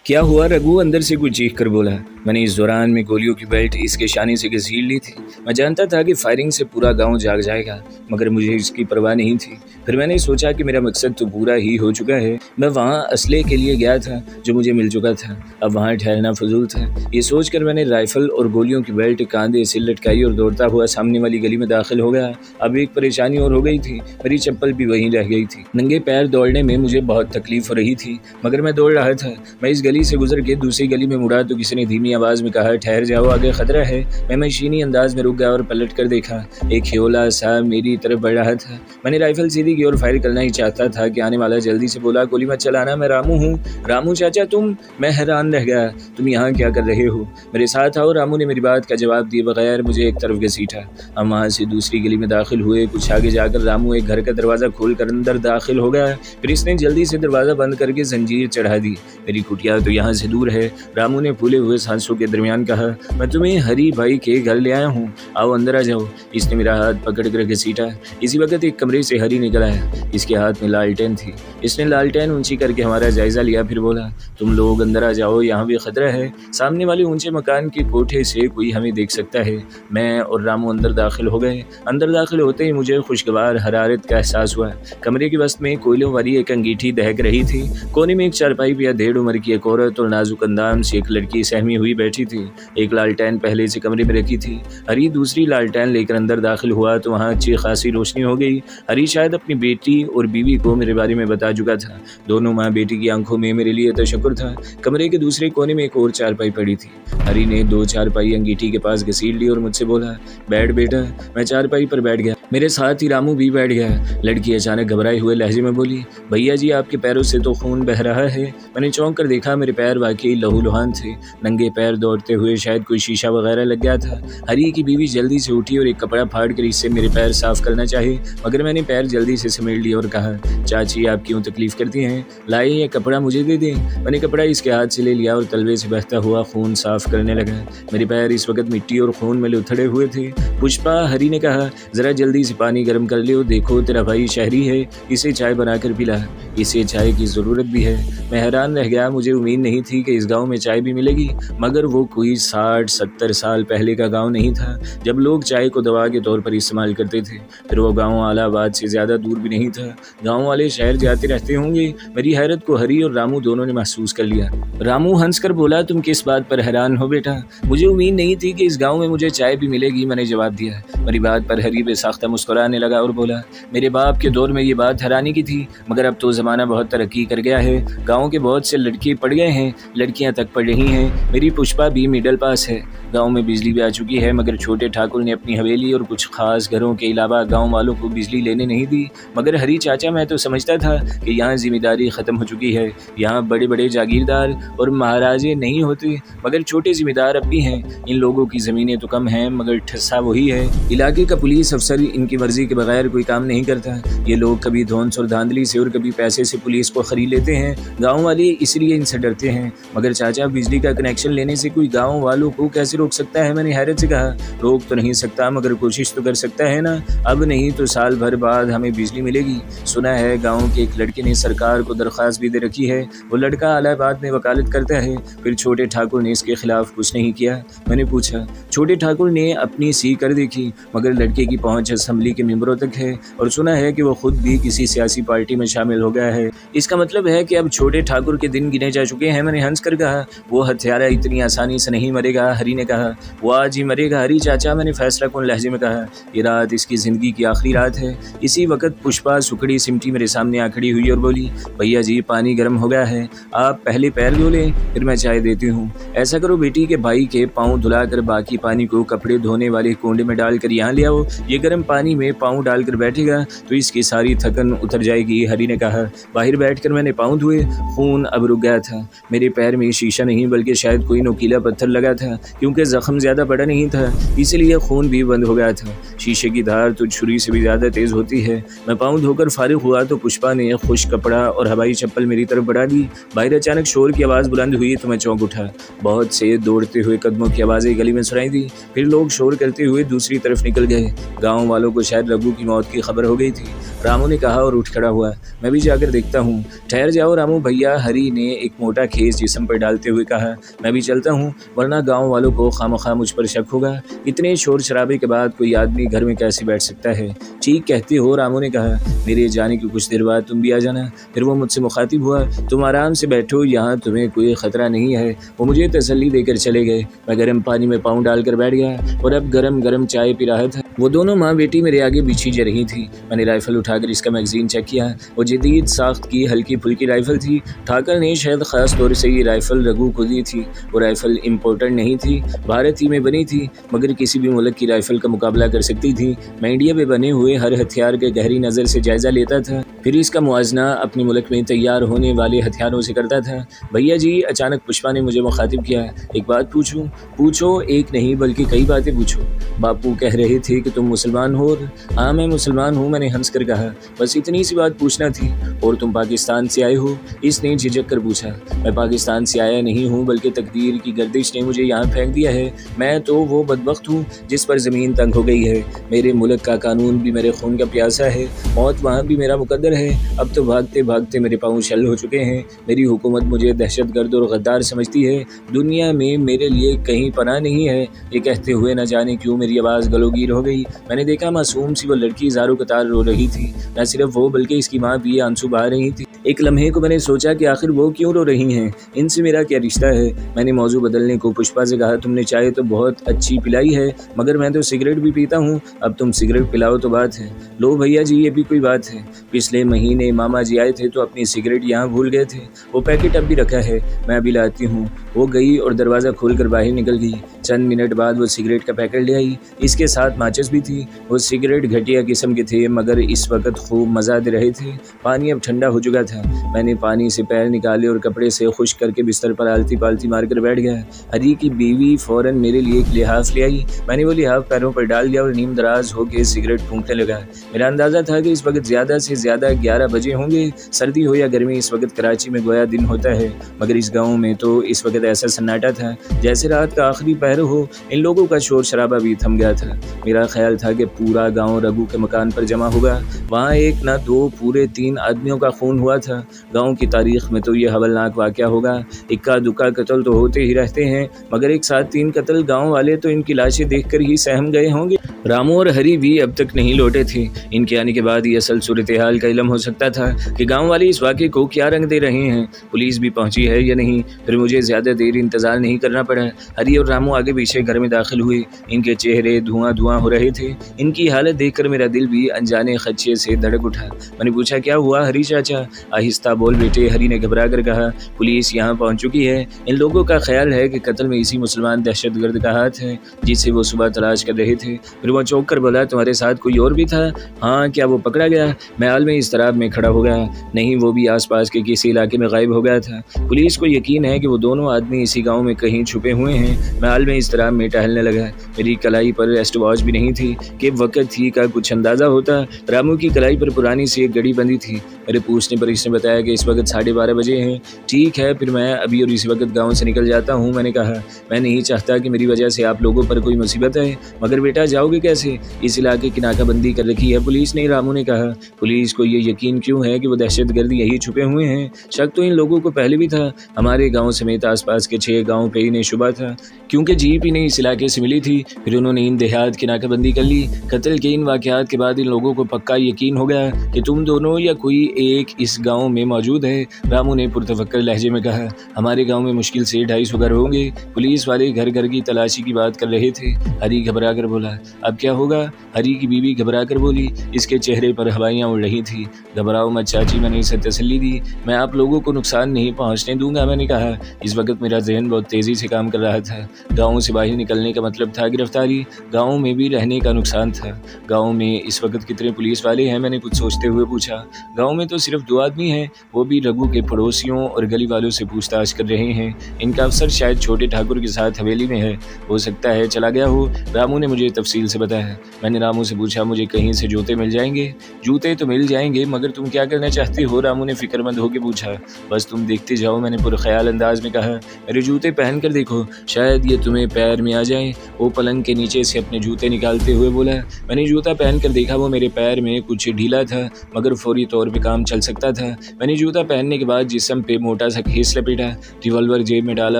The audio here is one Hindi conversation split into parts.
क्या हुआ रघु? अंदर से कुछ चीख कर बोला। मैंने इस दौरान में गोलियों की बेल्ट इसके शाने से घसीट ली थी। मैं जानता था कि फायरिंग से पूरा गांव जाग जाएगा, मगर मुझे इसकी परवाह नहीं थी। फिर मैंने सोचा कि मेरा मकसद तो पूरा ही हो चुका है। मैं वहाँ असले के लिए गया था जो मुझे मिल चुका था, अब वहाँ ठहरना फजूल था। ये सोचकर मैंने राइफल और गोलियों की बेल्ट कांधे से लटकाई और दौड़ता हुआ सामने वाली गली में दाखिल हो गया। अब एक परेशानी और हो गई थी, मेरी चप्पल भी वहीं रह गई थी। नंगे पैर दौड़ने में मुझे बहुत तकलीफ हो रही थी, मगर मैं दौड़ रहा था। मैं इस गली से गुजर के दूसरी गली में मुड़ा तो किसी ने धीमी आवाज में कहा, ठहर जाओ, आगे खतरा है। मैं मशीनी अंदाज में रुक गया और पलट कर देखा। एक खियोला सा मेरी तरफ बढ़ रहा था। मैंने राइफल सीधी की और फायर करना ही चाहता था कि आने वाला जल्दी से बोला, गोली मत चलाना, मैं रामू हूँ। रामू चाचा तुम? मैं हैरान रह गया। तुम यहाँ क्या कर रहे हो? मेरे साथ आओ। रामू ने मेरी बात का जवाब दिए बगैर मुझे एक तरफ घसीटा। हम वहाँ से दूसरी गली में दाखिल हुए। कुछ आगे जाकर रामू एक घर का दरवाजा खोलकर अंदर दाखिल हो गया। फिर इसने जल्दी से दरवाजा बंद करके जंजीर चढ़ा दी। मेरी कुटिया तो यहाँ से दूर है। रामू ने फूले हुए सांसों के दरमियान कहा, मैं तुम्हें हरी भाई के घर ले आया हूँ, आओ अंदर आ जाओ। इसने मेरा हाथ पकड़ कर घसीटा। इसी वक्त एक कमरे से हरी निकल आया। इसके हाथ में लालटेन थी। इसने लालटेन ऊंची करके हमारा जायजा लिया, फिर बोला, तुम लोग अंदर आ जाओ, यहाँ भी खतरा है। सामने वाले ऊंचे मकान के कोठे से कोई हमें देख सकता है। मैं और रामू अंदर दाखिल हो गए। अंदर दाखिल होते ही मुझे खुशगवार हरारत का एहसास हुआ। कमरे के वस्त में कोयलों वाली एक अंगीठी दहक रही थी। कोने में एक चारपाई या 1.5 उम्र की एक औरत और नाजुक अंदाम से एक लड़की सहमी हुई बैठी थी। एक लालटेन पहले से कमरे में रखी थी। हरी दूसरी लालटेन लेकर अंदर दाखिल हुआ तो वहाँ अच्छी खासी रोशनी हो गई। हरी शायद अपनी बेटी और बीवी को मेरे बारे में बता चुका था। दोनों माँ बेटी की आंखों में मेरे लिए तशक्कुर था। कमरे के दूसरे कोने में एक और चारपाई पड़ी थी। हरी ने 2 चारपाई अंगीठी के पास घसीट ली और मुझसे बोला, बैठ बेटा। मैं चारपाई पर बैठ गया। मेरे साथ ही रामू भी बैठ गया। लड़की अचानक घबराए हुए लहजे में बोली, भैया जी आपके पैरों से तो खून बह रहा है। मैंने चौंक कर देखा, मेरे पैर वाकई लहूलुहान थे। नंगे पैर दौड़ते हुए शायद कोई शीशा वगैरह लग गया था। हरी की बीवी जल्दी से उठी और एक कपड़ा फाड़ कर इससे मेरे पैर साफ करना चाहे, मगर मैंने पैर जल्दी से समेट लिया और कहा, चाची आप क्यों तकलीफ करती हैं, लाए ये कपड़ा मुझे दे दें। मैंने कपड़ा इसके हाथ से ले लिया और तलवे से बहता हुआ खून साफ करने लगा। मेरे पैर इस वक्त मिट्टी और खून में उथड़े हुए थे। पुष्पा, हरी ने कहा, जरा जल्दी से पानी गर्म कर ले, देखो तेरा भाई शहरी है, इसे चाय बनाकर पिला, इसे चाय की ज़रूरत भी है। मैं हैरान रह गया। मुझे उम्मीद नहीं थी कि इस गांव में चाय भी मिलेगी, मगर वो कोई 60-70 साल पहले का गांव नहीं था जब लोग चाय को दवा के तौर पर इस्तेमाल करते थे। फिर वो गांव आलाबाद से ज़्यादा दूर भी नहीं था। गांव वाले शहर जाते रहते होंगे। मेरी हैरत को हरी और रामू दोनों ने महसूस कर लिया। रामू हंसकर बोला, तुम किस बात पर हैरान हो बेटा? मुझे उम्मीद नहीं थी कि इस गाँव में मुझे चाय भी मिलेगी, मैंने जवाब दिया। मेरी बात पर हरी बेसाख्ता मुस्कुराने लगा और बोला, मेरे बाप के दौर में ये बात हैरानी की थी, मगर अब तो ज़माना बहुत तरक्की कर गया है। गाँव के बहुत से लड़के पढ़ गए हैं, लड़कियां तक पढ़ रही हैं। मेरी पुष्पा भी मिडिल पास है। गांव में बिजली भी आ चुकी है, मगर छोटे ठाकुर ने अपनी हवेली और कुछ खास घरों के अलावा गांव वालों को बिजली लेने नहीं दी। मगर हरी चाचा, मैं तो समझता था कि यहाँ जिम्मेदारी ख़त्म हो चुकी है। यहाँ बड़े बड़े जागीरदार और महाराजे नहीं होते, मगर छोटे जिम्मेदार अब भी हैं। इन लोगों की ज़मीनें तो कम हैं, मगर ठस्सा वही है। इलाके का पुलिस अफसर इनकी मर्जी के बगैर कोई काम नहीं करता। ये लोग कभी धौंस और धांधली से और कभी पैसे से पुलिस को खरीद लेते हैं। गाँव वाले इसलिए इनसे डरते हैं। मगर चाचा, बिजली का कनेक्शन लेने से कोई गांव वालों को कैसे रोक सकता है? मैंने हैरत से कहा, रोक तो नहीं सकता, मगर कोशिश तो कर सकता है ना। अब नहीं तो साल भर बाद हमें बिजली मिलेगी। सुना है गांव के एक लड़के ने सरकार को दरख्वास्त भी दे रखी है। वो लड़का इलाहाबाद में वकालत करता है। फिर छोटे ठाकुर ने इसके खिलाफ कुछ नहीं किया। मैंने पूछा, छोटे ठाकुर ने अपनी सी कर देखी, मगर लड़के की पहुंच असेंबली के मेंबरों तक है और सुना है कि वो खुद भी किसी सियासी पार्टी में शामिल हो गया है। इसका मतलब है कि अब छोटे ठाकुर के दिन गिने जा चुके हैं। मैंने हंस कर कहा, वो हत्यारा इतनी आसानी से नहीं मरेगा। हरी ने कहा, वो आज ही मरेगा। हरी चाचा, मैंने फैसला कौन लहजे में कहा, ये रात इसकी ज़िंदगी की आखिरी रात है। इसी वक्त पुष्पा सुखड़ी सिमटी मेरे सामने आ खड़ी हुई और बोली, भैया जी पानी गर्म हो गया है, आप पहले पैर धो लें, फिर मैं चाय देती हूँ। ऐसा करो बेटी के भाई के पाँव धुलाकर बाकी पानी को कपड़े धोने वाले कुंडे में डालकर यहाँ ले आओ। ये गर्म पानी में पाँव डालकर बैठेगा तो इसकी सारी थकन उतर जाएगी। हरी ने कहा। बाहर बैठकर मैंने पाँव धोए। खून अब रुक गया था। मेरे पैर में शीशा नहीं बल्कि शायद कोई नोकीला पत्थर लगा था, क्योंकि जख्म ज़्यादा बड़ा नहीं था, इसीलिए खून भी बंद हो गया था। शीशे की धार तो छुरी से भी ज़्यादा तेज़ होती है। मैं पाँव धोकर फारिग हुआ तो पुष्पा ने खुश कपड़ा और हवाई चप्पल मेरी तरफ बढ़ा दी। बाहर अचानक शोर की आवाज़ बुलंद हुई तो मैं चौंक उठा। बहुत से दौड़ते हुए कदमों की आवाज़ें गली में सुनाई दी। फिर लोग शोर करते हुए दूसरी तरफ निकल गए। गाँव वालों वालों को शायद रघु की मौत की खबर हो गई थी। रामू ने कहा और उठ खड़ा हुआ। मैं भी जाकर देखता हूँ। ठहर जाओ रामू भैया, हरी ने एक मोटा खेस जिस्म पर डालते हुए कहा। मैं भी चलता हूँ, वरना गाँव वालों को खामखा मुझ पर शक होगा। इतने शोर शराबे के बाद कोई आदमी घर में कैसे बैठ सकता है। ठीक कहते हो, रामू ने कहा। मेरे जाने के कुछ देर बाद तुम भी आ जाना। फिर वो मुझसे मुखातिब हुआ। तुम आराम से बैठो, यहाँ तुम्हें कोई खतरा नहीं है। वो मुझे तसल्ली देकर चले गए। मैं गर्म पानी में पाँव डालकर बैठ गया और अब गरम गरम चाय पी रहा था। वो दोनों माँ बेटी मेरे आगे बिछी जा रही थी। मैंने राइफल उठाकर इसका मैगजीन चेक किया। वो जदीद साख्त की हल्की फुल्की राइफल थी। ठाकर ने शायद ख़ास तौर से ये राइफल रघु को दी थी। वो राइफल इम्पोर्टेड नहीं थी, भारत ही में बनी थी, मगर किसी भी मुल्क की राइफल का मुकाबला कर सकती थी। मैं इंडिया में बने हुए हर हथियार के गहरी नज़र से जायज़ा लेता था, फिर इसका मुआजना अपने मुल्क में तैयार होने वाले हथियारों से करता था। भैया जी, अचानक पुष्पा ने मुझे मुखातिब किया। एक बात पूछूं? पूछो, एक नहीं बल्कि कई बातें पूछो। बापू कह रहे थे कि तुम मुसलमान हो। हाँ, मैं मुसलमान हूँ, मैंने हंस कर कहा। बस इतनी सी बात पूछना थी। और तुम पाकिस्तान से आए हो? इसने झिझक कर पूछा। मैं पाकिस्तान से आया नहीं हूँ, बल्कि तकदीर की गर्दिश ने मुझे यहाँ फेंक दिया है। मैं तो वो बदबख्त हूँ जिस पर ज़मीन तंग हो गई है। मेरे मुल्क का कानून भी मेरे खून का प्यासा है, मौत वहाँ भी मेरा मुकद्दर है। अब तो भागते भागते मेरे पाँव शल हो चुके हैं। मेरी हुकूमत मुझे दहशतगर्द और गद्दार समझती है। दुनिया में मेरे लिए कहीं पनाह नहीं है। ये कहते हुए न जाने क्यों मेरी आवाज़ गलोगीर हो गई। मैंने देखा मासूम सी वो लड़की ज़ारो कतार रो रही थी। न सिर्फ वो बल्कि इसकी माँ भी आंसू बहा रही थी। एक लम्हे को मैंने सोचा कि आखिर वो क्यों रो रही हैं, इनसे मेरा क्या रिश्ता है। मैंने मौजू बदलने को पुष्पा से कहा, तुमने चाय तो बहुत अच्छी पिलाई है, मगर मैं तो सिगरेट भी पीता हूँ। अब तुम सिगरेट पिलाओ तो बात है। लो भैया जी, ये भी कोई बात है। पिछले महीने मामा जी आए थे तो अपनी सिगरेट यहाँ भूल गए थे। वो पैकेट अब भी रखा है, मैं अभी लाती हूँ। वो गई और दरवाज़ा खोलकर बाहर निकल गई। चंद मिनट बाद वो सिगरेट का पैकेट ले आई। इसके साथ माचिस भी थी। वो सिगरेट घटिया किस्म के थे, मगर इस वक्त खूब मज़ा दे रहे थे। पानी अब ठंडा हो चुका था। मैंने पानी से पैर निकाले और कपड़े से खुश करके बिस्तर पर आलती पालती मारकर बैठ गया। हरी की बीवी फ़ौरन मेरे लिए एक लिहाफ ले आई। मैंने वो लिहाफ पैरों पर डाल दिया और नीम दराज होकर सिगरेट फूंकने लगा। मेरा अंदाज़ा था कि इस वक्त ज़्यादा से ज़्यादा 11 बजे होंगे। सर्दी हो या गर्मी, इस वक्त कराची में गोया दिन होता है, मगर इस गाँव में तो इस वक्त ऐसा सन्नाटा था जैसे रात का आखिरी पहर हो। इन लोगों का शोर शराबा भी थम गया था। मेरा ख्याल था कि पूरा गाँव रघु के मकान पर जमा होगा। वहाँ एक ना दो पूरे 3 आदमियों का खून हुआ था। गांव की तारीख में तो ये हवलनाक वाक़या होगा। इक्का दुक्का कत्ल तो होते ही रहते हैं, मगर एक साथ 3 कत्ल गांव वाले तो इनकी लाशें देखकर ही सहम गए होंगे। रामू और हरी भी अब तक नहीं लौटे थे। इनके आने के बाद ये असल सूरत हाल का इल्म हो सकता था कि गांव वाले इस वाक़े को क्या रंग दे रहे हैं। पुलिस भी पहुंची है या नहीं। फिर मुझे ज़्यादा देर इंतज़ार नहीं करना पड़ा। हरी और रामू आगे पीछे घर में दाखिल हुए। इनके चेहरे धुआं धुआं हो रहे थे। इनकी हालत देखकर मेरा दिल भी अनजाने खदशे से धड़क उठा। मैंने पूछा, क्या हुआ हरी चाचा? आहिस्ता बोल बेटे, हरी ने घबरा कर कहा। पुलिस यहाँ पहुँच चुकी है। इन लोगों का ख्याल है कि कत्ल में इसी मुसलमान दहशतगर्द का हाथ है जिसे वो सुबह तलाश कर रहे थे। फिर वो चौंक कर बोला, तुम्हारे साथ कोई और भी था? हाँ, क्या वो पकड़ा गया? मैं हाल में इस तरह में खड़ा हो गया। नहीं, वो भी आसपास के किसी इलाके में गायब हो गया था। पुलिस को यकीन है कि वो दोनों आदमी इसी गाँव में कहीं छुपे हुए हैं। मैं हाल में इस तरह में टहलने लगा। मेरी कलाई पर रेस्ट वॉच भी नहीं थी कि वक्त ही का कुछ अंदाज़ा होता। रामू की कलाई पर पुरानी सी एक घड़ी बंधी थी। मेरे पूछने पर इसने बताया कि इस वक्त 12:30 बजे हैं। ठीक है, फिर मैं अभी और इसी वक्त गांव से निकल जाता हूं। मैंने कहा, मैं नहीं चाहता कि मेरी वजह से आप लोगों पर कोई मुसीबत है। मगर बेटा, जाओगे कैसे? इस इलाके की नाकाबंदी कर रखी है पुलिस ने, रामू ने कहा। पुलिस को ये यकीन क्यों है कि वो दहशतगर्द यही छुपे हुए हैं? शक तो इन लोगों को पहले भी था। हमारे गाँव समेत आसपास के 6 गाँव पे इन्हें शुबा था, क्योंकि जीप इन्हें इस इलाके से मिली थी। फिर उन्होंने इन देहात की नाकाबंदी कर ली। कत्ल के इन वाक़यात के बाद इन लोगों को पक्का यकीन हो गया कि तुम दोनों या कोई एक इस गांव में मौजूद है। रामू ने पुरतफक्कर लहजे में कहा। हमारे गांव में मुश्किल से 250 घर होंगे। पुलिस वाले घर घर की तलाशी की बात कर रहे थे। हरी घबरा कर बोला, अब क्या होगा? हरी की बीवी घबरा कर बोली। इसके चेहरे पर हवाइयाँ उड़ रही थी। घबराओ मत चाची, मैंने इसे तसल्ली दी। मैं आप लोगों को नुकसान नहीं पहुँचने दूंगा, मैंने कहा। इस वक्त मेरा जहन बहुत तेज़ी से काम कर रहा था। गाँव से बाहर निकलने का मतलब था गिरफ्तारी, गाँव में भी रहने का नुकसान था। गाँव में इस वक्त कितने पुलिस वाले हैं? मैंने कुछ सोचते हुए पूछा। गाँव में में तो सिर्फ 2 आदमी हैं, वो भी रघु के पड़ोसियों और गली वालों से पूछताछ कर रहे हैं। इनका अफसर शायद छोटे ठाकुर के साथ हवेली में है, हो सकता है चला गया हो। रामू ने मुझे तफसील से बताया। मैंने रामू से पूछा, मुझे कहीं से जूते मिल जाएंगे? जूते तो मिल जाएंगे, मगर तुम क्या करना चाहती हो? रामू ने फिक्रमंद होकर पूछा। बस तुम देखते जाओ, मैंने पुरख्याल अंदाज में कहा। मेरे जूते पहन कर देखो, शायद ये तुम्हें पैर में आ जाए। वो पलंग के नीचे से अपने जूते निकालते हुए बोला। मैंने जूता पहन कर देखा, वो मेरे पैर में कुछ ढीला था, मगर फौरी तौर पे काम चल सकता था। मैंने जूता पहनने के बाद जिस्म पे मोटा सा खीस लपेटा, रिवॉल्वर जेब में डाला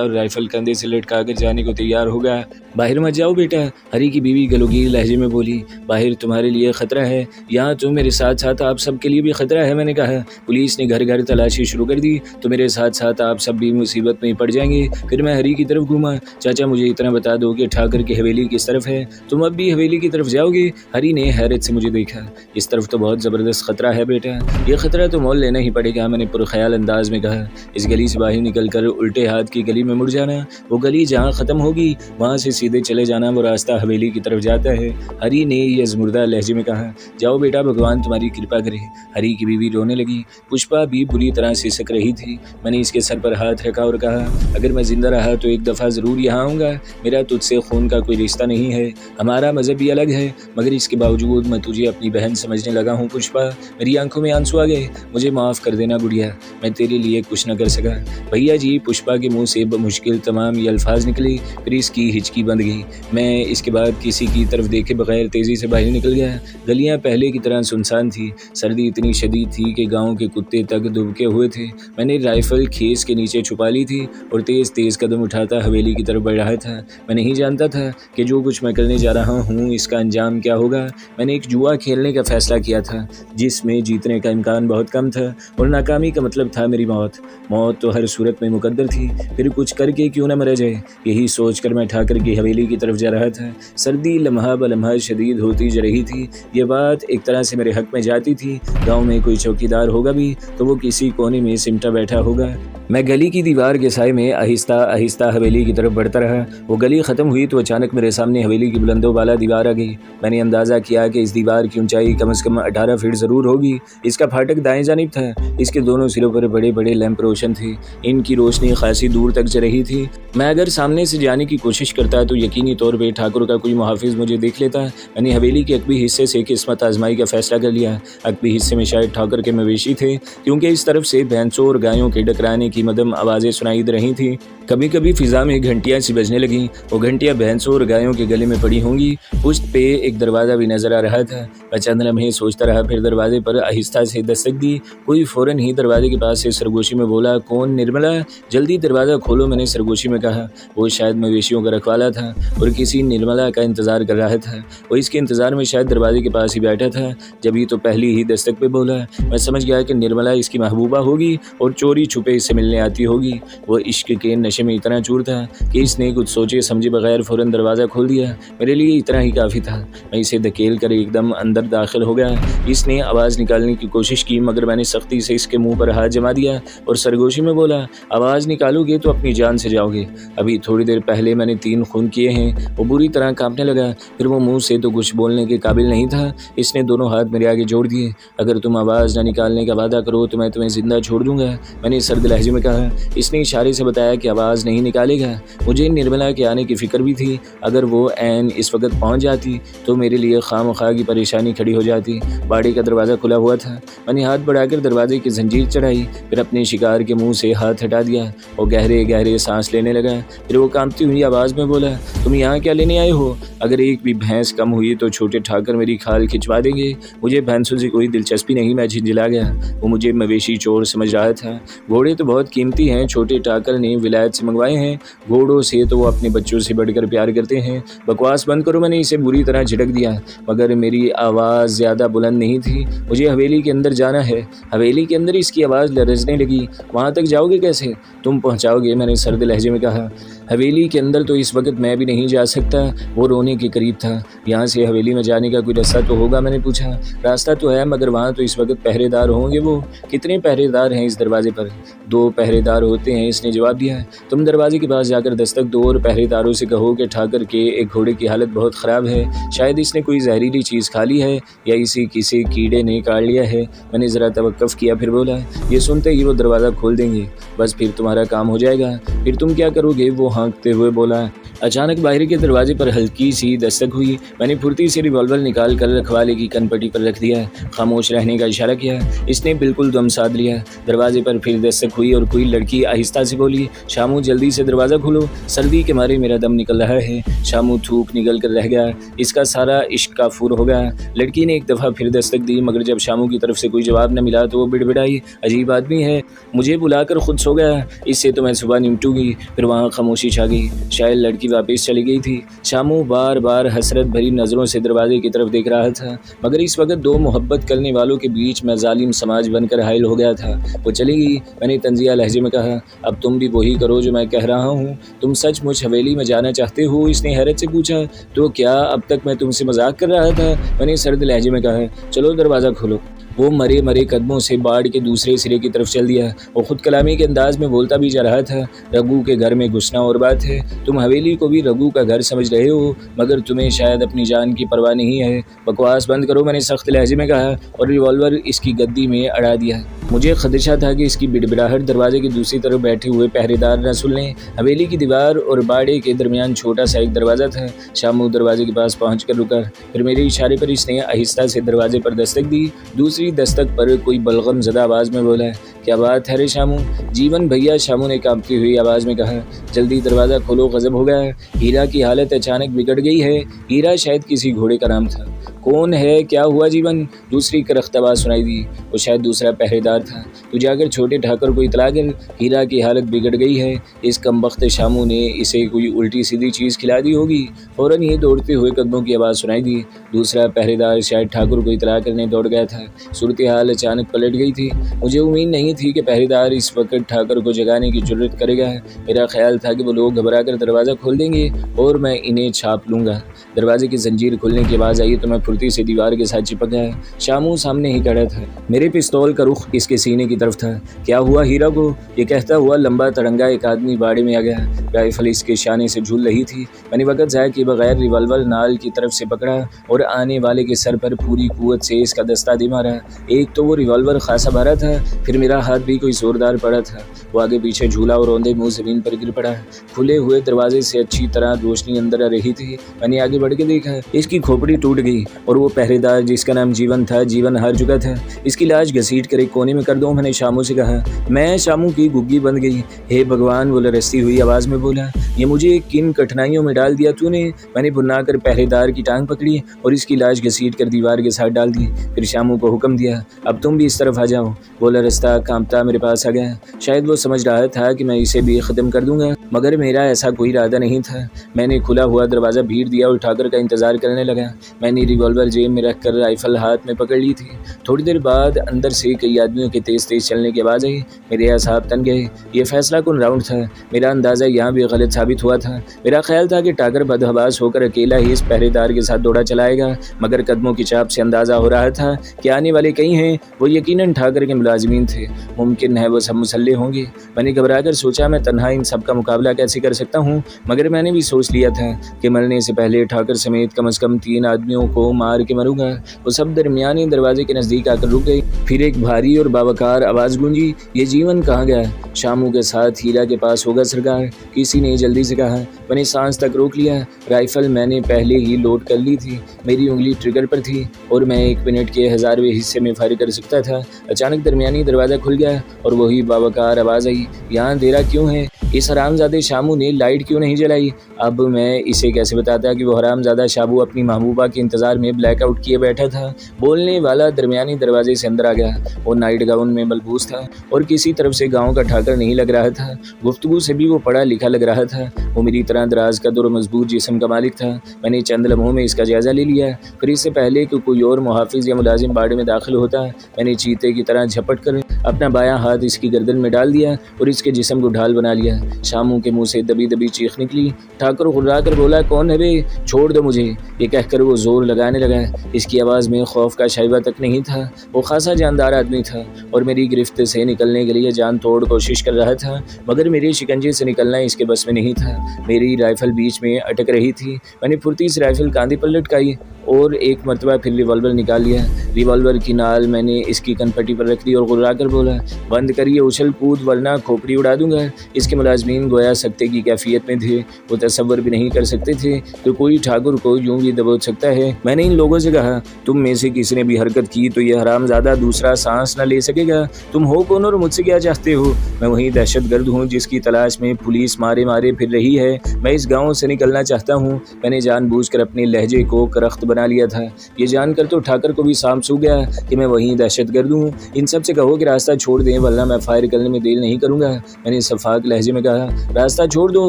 और राइफल कंधे से लटका कर जाने को तैयार हो गया। बाहर मत जाओ बेटा, हरी की बीवी गलोगीर लहजे में बोली। बाहर तुम्हारे लिए खतरा है, यहाँ तुम मेरे साथ साथ आप सब के लिए भी खतरा है। मैंने कहा। पुलिस ने घर घर तलाशी शुरू कर दी, तो मेरे साथ साथ आप सब भी मुसीबत में पड़ जाएंगे। फिर मैं हरी की तरफ घूमा। चाचा मुझे इतना बता दो कि ठाकर की हवेली किस तरफ है? तुम अब भी हवेली की तरफ जाओगे? हरी ने हैरत से मुझे देखा। इस तरफ तो बहुत ज़बरदस्त खतरा है बेटा, ये खतरा तो मोल लेना ही पड़ेगा, मैंने पुरख्याल अंदाज में कहा। इस गली से बाहर निकलकर उल्टे हाथ की गली में मुड़ जाना, वो गली जहाँ ख़त्म होगी वहाँ से सीधे चले जाना, वो रास्ता हवेली की तरफ जाता है। हरी ने ये ज़मुर्दा लहजे में कहा। जाओ बेटा, भगवान तुम्हारी कृपा करे। हरी की बीवी रोने लगी। पुष्पा भी बुरी तरह से सिसक रही थी। मैंने इसके सर पर हाथ रखा और कहा, अगर मैं जिंदा रहा तो एक दफ़ा ज़रूर यहाँ आऊँगा। मेरा तुझसे खून का कोई रिश्ता नहीं है, हमारा मज़हब भी अलग है, मगर इसके बावजूद मैं तुझे अपनी बहन समझने लगा हूँ। पुष्पा, मेरी आंखों में आंसू आ गए। मुझे माफ़ कर देना गुड़िया, मैं तेरे लिए कुछ न कर सका। भैया जी, पुष्पा के मुंह से मुश्किल तमाम ये अल्फाज निकले, फिर इसकी हिचकी बंद गई। मैं इसके बाद किसी की तरफ देखे बगैर तेज़ी से बाहर निकल गया। गलियाँ पहले की तरह सुनसान थी। सर्दी इतनी शदीद थी कि गाँव के कुत्ते तक दुबके हुए थे। मैंने राइफल खेस के नीचे छुपा ली थी और तेज़ तेज़ कदम उठाता हवेली की तरफ बढ़ रहा था। मैं नहीं जानता था कि जो कुछ मैं करने जा रहा हूँ इसका अंजाम क्या होगा। मैंने एक जुआ खेलने का फैसला किया था, जिसमें जीतने का इम्कान बहुत कम था और नाकामी का मतलब था मेरी मौत। मौत तो हर सूरत में मुकद्दर थी, फिर कुछ करके क्यों न मरा जाए। यही सोचकर मैं ठाकर की हवेली की तरफ जा रहा था। सर्दी लम्हा ब लम्हा शदीद होती जा रही थी। ये बात एक तरह से मेरे हक में जाती थी। गाँव में कोई चौकीदार होगा भी तो वो किसी कोने में सिमटा बैठा होगा। मैं गली की दीवार के साए में आहिस्ता आहिस्ता हवेली की तरफ बढ़ता रहा। वो गली ख़त्म हुई तो अचानक मेरे सामने हवेली की बुलंदों वाला दीवार आ गई। मैंने अंदाज़ा किया कि इस दीवार की ऊंचाई कम से कम 18 फीट ज़रूर होगी। इसका फाटक दाएं जानिब था। इसके दोनों सिरों पर बड़े बड़े लैंप रोशन थे। इनकी रोशनी खासी दूर तक जा रही थी। मैं अगर सामने से जाने की कोशिश करता तो यकीनी तौर पर ठाकुर का कोई मुहाफिज मुझे देख लेता। मैंने हवेली के अकबी हिस्से से किस्मत आजमाई का फैसला कर लिया। अकबी हिस्से में शायद ठाकुर के मवेशी थे, क्योंकि इस तरफ से भैंसों और गायों के डकराने की मदम आवाज़ें सुनाई दे रही थी। कभी कभी फिजा में घंटियां सी बजने लगीं। वो घंटियां भैंसों और गायों के गले में पड़ी होंगी। पुष्ट पे एक दरवाज़ा भी नजर आ रहा था। मैं चंद लम्हे सोचता रहा, फिर दरवाजे पर आहिस्ता से दस्तक दी। कोई फ़ौरन ही दरवाजे के पास से सरगोशी में बोला, कौन? निर्मला, जल्दी दरवाज़ा खोलो, मैंने सरगोशी में कहा। वो शायद मवेशियों का रखवाला था और किसी निर्मला का इंतज़ार कर रहा था। वो इसके इंतज़ार में शायद दरवाजे के पास ही बैठा था। जब ही तो पहली ही दस्तक पे बोला। मैं समझ गया कि निर्मला इसकी महबूबा होगी और चोरी छुपे इससे मिलने आती होगी। वो इश्क के नशे में इतना चूर था कि इसने कुछ सोचे समझे बगैर फ़ौरन दरवाज़ा खोल दिया। मेरे लिए इतना ही काफ़ी था। मैं इसे धकेल कर एकदम अंदर दाखिल हो गया। इसने आवाज़ निकालने की कोशिश की, मगर मैंने सख्ती से इसके मुंह पर हाथ जमा दिया और सरगोशी में बोला, आवाज़ निकालोगे तो अपनी जान से जाओगे। अभी थोड़ी देर पहले मैंने 3 खून किए हैं। वो बुरी तरह कांपने लगा। फिर वो मुँह से तो कुछ बोलने के काबिल नहीं था। इसने दोनों हाथ मेरे आगे जोड़ दिए। अगर तुम आवाज़ न निकालने का वादा करो तो मैं तुम्हें जिंदा छोड़ दूंगा, मैंने सर्द लहजे में कहा। इसने इशारे से बताया कि आवाज़ नहीं निकालेगा। मुझे निर्मला के आने की फ़िक्र भी थी। अगर वो ऐन इस वक्त पहुंच जाती तो मेरे लिए खामखा की परेशानी खड़ी हो जाती। बाड़ी का दरवाज़ा खुला हुआ था। मैंने हाथ बढ़ाकर दरवाजे की जंजीर चढ़ाई, फिर अपने शिकार के मुंह से हाथ हटा दिया। वो गहरे गहरे सांस लेने लगा। फिर वो कांपती हुई आवाज़ में बोला, तुम यहाँ क्या लेने आए हो? अगर एक भी भैंस कम हुई तो छोटे ठाकर मेरी खाल खिंचवा देंगे। मुझे भैंसों से कोई दिलचस्पी नहीं। मैं झिंझला गया। वो मुझे मवेशी चोर समझ रहा था। घोड़े तो बहुत कीमती हैं, छोटे ठाकर ने विलायत से मंगवाए हैं। घोड़ों से तो वो अपने बच्चों से बढ़कर प्यार करते हैं। बकवास बंद करो, मैंने इसे बुरी तरह झिड़क दिया। मगर मेरी आवाज़ ज़्यादा बुलंद नहीं थी। मुझे हवेली के अंदर जाना है। हवेली के अंदर? इसकी आवाज़ लरजने लगी। वहाँ तक जाओगे कैसे? तुम पहुँचाओगे, मैंने सर्द लहजे में कहा। हवेली के अंदर तो इस वक्त मैं भी नहीं जा सकता। वो रोने के करीब था। यहाँ से हवेली में जाने का कोई रास्ता तो होगा? मैंने पूछा। रास्ता तो है, मगर वहाँ तो इस वक्त पहरेदार होंगे। वो कितने पहरेदार हैं इस दरवाजे पर? 2 पहरेदार होते हैं, इसने जवाब दिया। तुम दरवाजे के पास जाकर दस्तक दो और पहरेदारों से कहो कि ठाकर के एक घोड़े की हालत बहुत ख़राब है। शायद इसने कोई जहरीली चीज़ खा ली है या इसे किसी कीड़े ने काट लिया है। मैंने ज़रा तवक्कुफ़ किया, फिर बोला, ये सुनते ही वो दरवाज़ा खोल देंगे, बस फिर तुम्हारा काम हो जाएगा। फिर तुम क्या करोगे? वो हाँकते हुए बोला। अचानक बाहर के दरवाजे पर हल्की सी दस्तक हुई। मैंने फुर्ती से रिवॉल्वर निकाल कर रखवाले की कनपट्टी पर रख दिया। खामोश रहने का इशारा किया। इसने बिल्कुल दम साध लिया। दरवाजे पर फिर दस्तक हुई और कोई लड़की आहिस्ता से बोली, शामू जल्दी से दरवाज़ा खोलो, सर्दी के मारे मेरा दम निकल रहा है। शामू थूक निकल कर रह गया। इसका सारा इश्क काफूर हो गया। लड़की ने एक दफ़ा फिर दस्तक दी, मगर जब शामू की तरफ से कोई जवाब न मिला तो वो बिड़बिड़ाई, अजीब आदमी है, मुझे बुलाकर खुद सो गया, इससे तो मैं सुबह निपटूंगी। फिर वहाँ खामोशी छा गई। शायद लड़की वापस चली गई थी। शामू बार बार हसरत भरी नज़रों से दरवाजे की तरफ देख रहा था, मगर इस वक्त 2 मोहब्बत करने वालों के बीच में जालिम समाज बनकर हायल हो गया था। वो चली गई। मैंने तंजिया लहजे में कहा, अब तुम भी वही करो जो मैं कह रहा हूँ। तुम सचमुच हवेली में जाना चाहते हो? इसने हैरत से पूछा। तो क्या अब तक मैं तुमसे मजाक कर रहा था? मैंने सर्द लहजे में कहा। चलो दरवाज़ा खोलो। वो मरे मरे कदमों से बाड़ के दूसरे सिरे की तरफ चल दिया। वो खुद कलामी के अंदाज में बोलता भी जा रहा था, रघु के घर में घुसना और बात है, तुम हवेली को भी रघु का घर समझ रहे हो, मगर तुम्हें शायद अपनी जान की परवाह नहीं है। बकवास बंद करो, मैंने सख्त लहजे में कहा और रिवॉल्वर इसकी गद्दी में अड़ा दिया। मुझे खदशा था कि इसकी बिड़बिड़ाहट दरवाजे की दूसरी तरफ बैठे हुए पहरेदार न सुन लें। हवेली की दीवार और बाड़े के दरमियान छोटा सा एक दरवाज़ा था। शामू दरवाजे के पास पहुँच कर रुका। फिर मेरे इशारे पर इसने आहिस्ता से दरवाजे पर दस्तक दी। दूसरी दस्तक पर कोई बलगम ज़दा आवाज़ में बोला, क्या बात है रे शामू? जीवन भैया, शामू ने कांपती हुई आवाज़ में कहा। जल्दी दरवाज़ा खोलो, गज़ब हो गया। हीरा की हालत अचानक बिगड़ गई है। हीरा शायद किसी घोड़े का नाम था। कौन है? क्या हुआ जीवन? दूसरी करख्त आवाज़ सुनाई दी। वो शायद दूसरा पहरेदार था। तू जाकर छोटे ठाकर को इतला कर, हीरा की हालत बिगड़ गई है। इस कमबख्त शामू ने इसे कोई उल्टी सीधी चीज़ खिला दी होगी। फ़ौरन ही दौड़ते हुए कदमों की आवाज़ सुनाई दी। दूसरा पहरेदार शायद ठाकुर को इतला करने दौड़ गया था। सूरत हाल अचानक पलट गई थी। मुझे उम्मीद नहीं थी कि पहरेदार इस वक्त ठाकुर को जगाने की जुर्रत करेगा। मेरा ख्याल था कि वो लोग घबरा कर दरवाज़ा खोल देंगे और मैं इन्हें छाप लूँगा। दरवाजे की जंजीर खुलने की आवाज़ आई तो मैं फुर्ती से दीवार के साथ चिपक गया। शामू सामने ही खड़ा था। मेरे पिस्तौल का रुख इसके सीने की तरफ था। क्या हुआ हीरा को? ये कहता हुआ लंबा तरंगा एक आदमी बाड़े में आ गया। राइफल इसके शाने से झूल रही थी। मैंने वक़्त ज़ाया किए बगैर रिवॉल्वर नाल की तरफ से पकड़ा और आने वाले के सर पर पूरी कुव्वत से इसका दस्ता दे मारा। एक तो वो रिवॉल्वर खासा भरा था, फिर मेरा हाथ भी कोई जोरदार पड़ा था। वो आगे पीछे झूला और औंधे मुँह ज़मीन पर गिर पड़ा। खुले हुए दरवाजे से अच्छी तरह रोशनी अंदर आ रही थी। मैंने आगे बढ़ के देखा, इसकी खोपड़ी टूट गई और वो पहरेदार जिसका नाम जीवन था, जीवन हार चुका था। इसकी लाश घसीट कर एक कोने में कर दो, मैंने शामू से कहा। मैं शामू की गुग्गी बन गई। हे भगवान, वो लरसती हुई आवाज़ में बोला, ये मुझे किन कठिनाइयों में डाल दिया तूने? मैंने भुना कर पहरेदार की टांग पकड़ी और इसकी लाश घसीट कर दीवार के साथ डाल दी। फिर शामू को हुक्म दिया, अब तुम भी इस तरफ आ जाओ। वो लरसता कांपता मेरे पास आ गया। शायद वो समझ रहा था कि मैं इसे भी ख़त्म कर दूंगा, मगर मेरा ऐसा कोई इरादा नहीं था। मैंने खुला हुआ दरवाज़ा भीड़ दिया और ठाकर का इंतज़ार करने लगा। मैंने रिवॉल्वर जेब में रखकर राइफल हाथ में पकड़ ली थी। थोड़ी देर बाद अंदर से कई आदमियों के तेज़ तेज़ चलने की आवाज़ आई। मेरे असाब तन गए। ये फैसला कुन राउंड था। मेरा अंदाज़ा यहाँ भी गलत साबित हुआ था। मेरा ख्याल था कि ठाकर बदहवास होकर अकेला ही इस पहरेदार के साथ दौड़ा चलाएगा, मगर कदमों की चाप से अंदाज़ा हो रहा था कि आने वाले कई हैं। वो यकीनन ठाकर के मुलाजिमीन थे। मुमकिन है वो सब मुसल्ले होंगे। मैंने घबरा कर सोचा, मैं तन्हा इन सब का मुकाबला कैसे कर सकता हूँ? मगर मैंने भी सोच लिया था कि मरने से पहले ठाकर समेत कम से कम 3 आदमियों को मार के मरूंगा। वो सब दरमियानी दरवाजे के नज़दीक आकर रुक गए। फिर एक भारी और बावकार आवाज़ गूंजी, ये जीवन कहाँ गया? शामू के साथ हीरा के पास होगा सरकार, किसी ने जल्दी से कहा। मैंने सांस तक रोक लिया। राइफल मैंने पहले ही लोड कर ली थी। मेरी उंगली ट्रिगर पर थी और मैं 1 मिनट के 1000वें हिस्से में फायर कर सकता था। अचानक दरमियानी दरवाज़ा खुल गया और वही बावकार आवाज़ आई, यहाँ अंधेरा क्यों है? इस हरामजादे शामू ने लाइट क्यों नहीं जलाई? अब मैं इसे कैसे बताता कि वो हरामजादा शाबू अपनी महबूबा के इंतज़ार में ब्लैकआउट किए बैठा था। बोलने वाला दरमियानी दरवाजे से अंदर आ गया। वो नाइट गाउन में मलबूस था और किसी तरफ से गांव का ठाकर नहीं लग रहा था। गुफ्तगू से भी वो पढ़ा लिखा लग रहा था। वो मेरी तरह दराज कद और मजबूत जिस्म का मालिक था। मैंने चंद लम्हों में इसका जायज़ा ले लिया। फिर इससे पहले कि कोई और मुहाफिज या मुलाजिम बाड़े में दाखिल होता, मैंने चीते की तरह झपट कर अपना बायां हाथ इसकी गर्दन में डाल दिया और इसके जिस्म को ढाल बना लिया। शामू के मुंह से दबी दबी चीख निकली। ठाकुर घुर्रा कर बोला, कौन है बे, छोड़ दो मुझे। ये कहकर वो जोर लगाने लगा। इसकी आवाज़ में खौफ का शाइबा तक नहीं था। वो खासा जानदार आदमी था और मेरी गिरफ्त से निकलने के लिए जान तोड़ कोशिश कर रहा था, मगर मेरे शिकंजे से निकलना इसके बस में नहीं था। मेरी राइफल बीच में अटक रही थी। मैंने फुर्ती से राइफल कांधे पर लटकाई और एक मरतबा फिर रिवॉल्वर निकाल लिया। रिवॉल्वर की नाल मैंने इसकी कनपट्टी पर रख दी और गुर्रा कर बोला, बंद करिए उछल कूद वरना खोपड़ी उड़ा दूंगा। इसके मुलाजमीन गोया सकते की कैफियत में थे। वो तसव्वुर भी नहीं कर सकते थे कि कोई ठाकुर को यूं भी दबोच सकता है। मैंने इन लोगों से कहा, तुम में से किसी ने भी हरकत की तो ये हरामजादा दूसरा सांस न ले सकेगा। तुम हो कौन और मुझसे क्या चाहते हो? मैं वही दहशतगर्द हूँ जिसकी तलाश में पुलिस मारे मारे फिर रही है। मैं इस गाँव से निकलना चाहता हूँ। मैंने जानबूझकर अपने लहजे को करख्त बना लिया था। ये जानकर तो ठाकर को भी सांप सूख गया कि मैं वही दहशतगर्द हूँ। इन सब से कहो कि रास्ता छोड़ दें वरना मैं फायर करने में देर नहीं करूँगा। मैंने सफाक लहजे में कहा, रास्ता छोड़ दो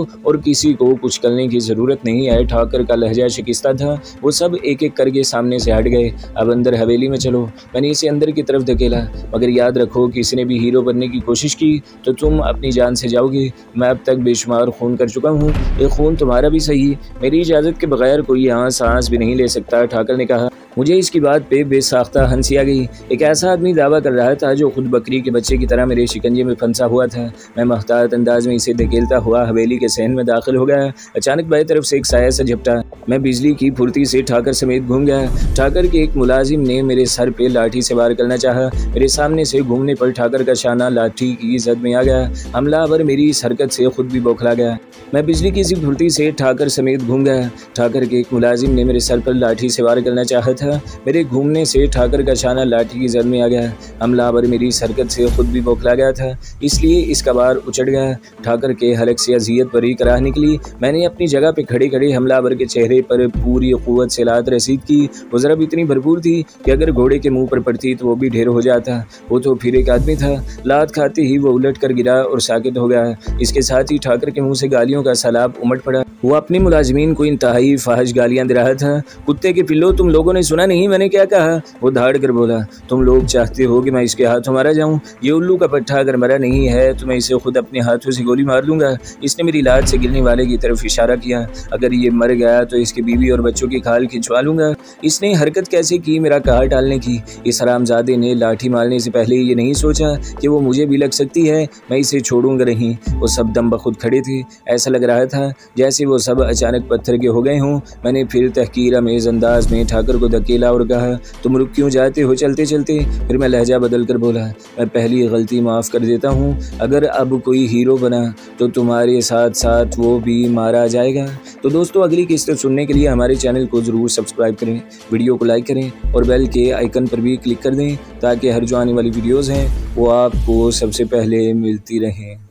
और किसी को कुछ करने की ज़रूरत नहीं है। ठाकर का लहजा शिकस्ता था। वो सब एक एक करके सामने से हट गए। अब अंदर हवेली में चलो। मैंने इसे अंदर की तरफ धकेला, मगर याद रखो किसी ने भी हीरो बनने की कोशिश की तो तुम अपनी जान से जाओगे। मैं अब तक बेशुमार खून कर चुका हूँ। ये खून तुम्हारा भी सही। मेरी इजाज़त के बगैर कोई यहाँ सांस भी नहीं ले सकता। ठाकर ने कहा। मुझे इसकी बात पे बेसाख्ता हंसी आ गई। एक ऐसा आदमी दावा कर रहा था जो खुद बकरी के बच्चे की तरह मेरे शिकंजे में फंसा हुआ था। मैं महतात अंदाज में इसे धकेलता हुआ हवेली के सहन में दाखिल हो गया। अचानक बाएं तरफ से एक साया सा झपटा। मैं बिजली की फुर्ती से ठाकर समेत घूम गया। ठाकर के एक मुलाजिम ने मेरे सर पे लाठी से वार करना चाहा। मेरे सामने से घूमने पर ठाकर का शाना लाठी की जद में आ गया। हमलावर मेरी इस हरकत से खुद भी बौखला गया। मैं बिजली की सी फुर्ती से ठाकर समेत घूम गया। ठाकर के एक मुलाजिम ने मेरे सर पर लाठी से वार करना चाहा था। मेरे घूमने से ठाकर का शाना लाठी की जद में आ गया। हमलावर मेरी इस हरकत से खुद भी बौखला गया था, इसलिए इसका वार उचट गया। ठाकर के हलक से अजियत भरी कराह निकली। मैंने अपनी जगह पे खड़े खड़े हमलावर के चेहरे पर पूरी क़ुव्वत से लात रसीद की। वो ज़रब इतनी भरपूर थी कि अगर घोड़े के मुंह पर पड़ती तो वो भी ढेर हो जाता। वो तो फिर एक आदमी था। लात खाते ही वो उलट कर गिरा और साकित हो गया। इसके साथ ही ठाकर के मुंह से गालियों का सैलाब उमड़ पड़ा। वो अपनी मुलाजमीन को इंतहाई फाहिश गालियां दे रहा था। कुत्ते के पिल्लो, तुम लोगों ने सुना नहीं मैंने क्या कहा? वो धाड़ कर बोला, तुम लोग चाहते हो कि मैं इसके हाथों मारा जाऊं? ये उल्लू का पट्टा अगर मरा नहीं है तो मैं इसे खुद अपने हाथों से गोली मार दूंगा। इसने मेरी लात से गिरने वाले की तरफ इशारा किया। अगर ये मर गया तो इसकी बीवी और बच्चों की खाल खिंचवा लूंगा। इसने हरकत कैसे की मेरा कहा टालने की? इस हरामजादे ने लाठी मारने से पहले ये नहीं सोचा कि वो मुझे भी लग सकती है। मैं इसे छोड़ूंगा नहीं। वो सब दम बखुद खड़े थे। ऐसा लग रहा था जैसे वो सब अचानक पत्थर के हो गए हों। मैंने फिर तहकीर अमेज़ अंदाज में ठाकर को धकेला और कहा, तुम रुक क्यों जाते हो चलते चलते? फिर मैं लहजा बदल कर बोला, मैं पहली गलती माफ़ कर देता हूँ। अगर अब कोई हीरो बना तो तुम्हारे साथ साथ वो भी मारा जाएगा। तो दोस्तों, अगली किस्त सुनने के लिए हमारे चैनल को ज़रूर सब्सक्राइब करें, वीडियो को लाइक करें और बेल के आइकन पर भी क्लिक कर दें ताकि हर जो आने वाली वीडियोज़ हैं वो आपको सबसे पहले मिलती रहें।